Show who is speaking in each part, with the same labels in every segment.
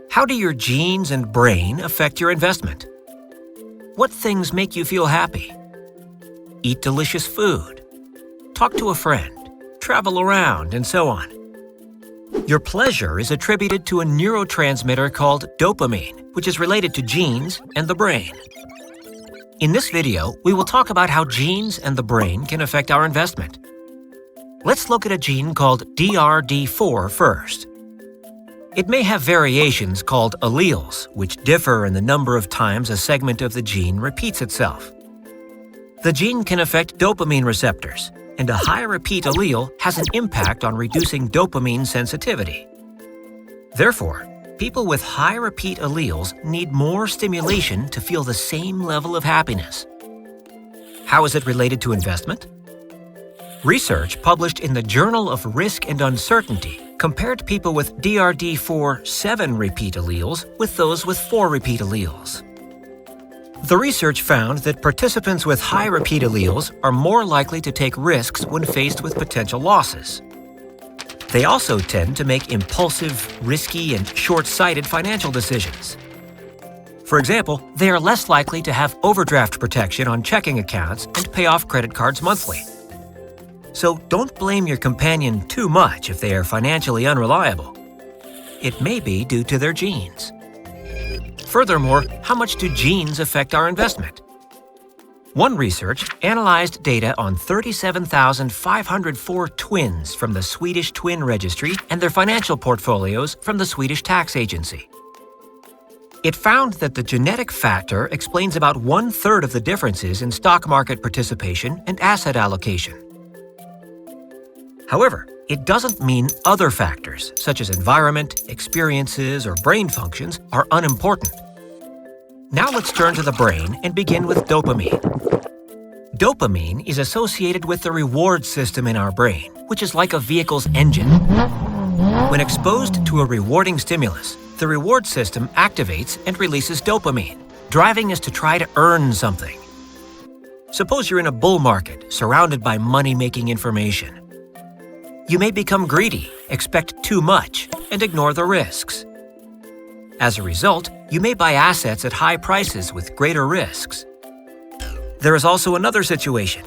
Speaker 1: How do your genes and brain affect your investment? What things make you feel happy? Eat delicious food, talk to a friend, travel around, and so on. Your pleasure is attributed to a neurotransmitter called dopamine, which is related to genes and the brain. In this video, we will talk about how genes and the brain can affect our investment. Let's look at a gene called DRD4 first. It may have variations called alleles, which differ in the number of times a segment of the gene repeats itself. The gene can affect dopamine receptors, and a high repeat allele has an impact on reducing dopamine sensitivity. Therefore, people with high repeat alleles need more stimulation to feel the same level of happiness. How is it related to investment? Research published in the Journal of Risk and Uncertainty compared people with DRD4 7 repeat alleles with those with 4 repeat alleles. The research found that participants with high repeat alleles are more likely to take risks when faced with potential losses. They also tend to make impulsive, risky, and short-sighted financial decisions. For example, they are less likely to have overdraft protection on checking accounts and pay off credit cards monthly. So don't blame your companion too much if they are financially unreliable. It may be due to their genes. Furthermore, how much do genes affect our investment? One research analyzed data on 37,504 twins from the Swedish Twin Registry and their financial portfolios from the Swedish Tax Agency. It found that the genetic factor explains about 1/3 of the differences in stock market participation and asset allocation. However, it doesn't mean other factors, such as environment, experiences, or brain functions, are unimportant. Now let's turn to the brain and begin with dopamine. Dopamine is associated with the reward system in our brain, which is like a vehicle's engine. When exposed to a rewarding stimulus, the reward system activates and releases dopamine, driving us to try to earn something. Suppose you're in a bull market, surrounded by money-making information. You may become greedy, expect too much, and ignore the risks. As a result, you may buy assets at high prices with greater risks. There is also another situation.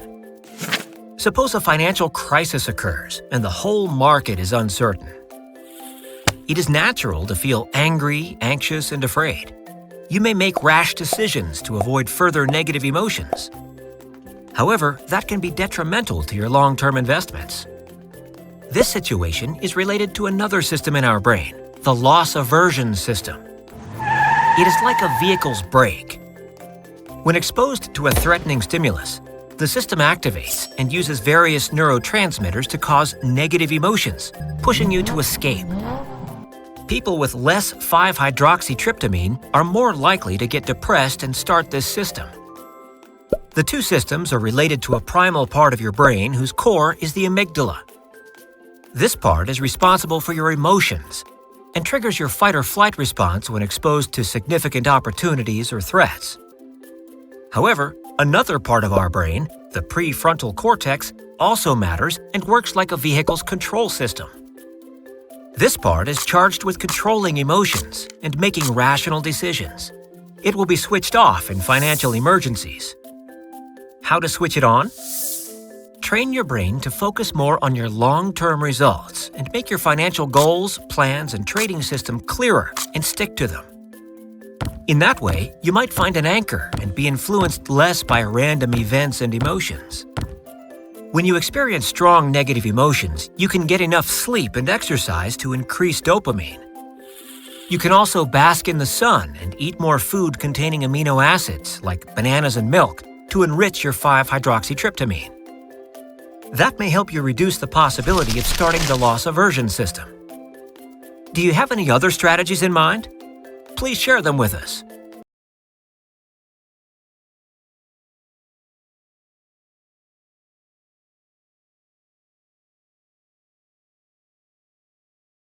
Speaker 1: Suppose a financial crisis occurs and the whole market is uncertain. It is natural to feel angry, anxious, and afraid. You may make rash decisions to avoid further negative emotions. However, that can be detrimental to your long-term investments. This situation is related to another system in our brain, the loss aversion system. It is like a vehicle's brake. When exposed to a threatening stimulus, the system activates and uses various neurotransmitters to cause negative emotions, pushing you to escape. People with less 5-hydroxytryptamine are more likely to get depressed and start this system. The two systems are related to a primal part of your brain whose core is the amygdala. This part is responsible for your emotions and triggers your fight-or-flight response when exposed to significant opportunities or threats. However, another part of our brain, the prefrontal cortex, also matters and works like a vehicle's control system. This part is charged with controlling emotions and making rational decisions. It will be switched off in financial emergencies. How to switch it on? Train your brain to focus more on your long-term results and make your financial goals, plans, and trading system clearer and stick to them. In that way, you might find an anchor and be influenced less by random events and emotions. When you experience strong negative emotions, you can get enough sleep and exercise to increase dopamine. You can also bask in the sun and eat more food containing amino acids like bananas and milk to enrich your 5-hydroxytryptamine. That may help you reduce the possibility of starting the loss aversion system. Do you have any other strategies in mind? Please share them with us.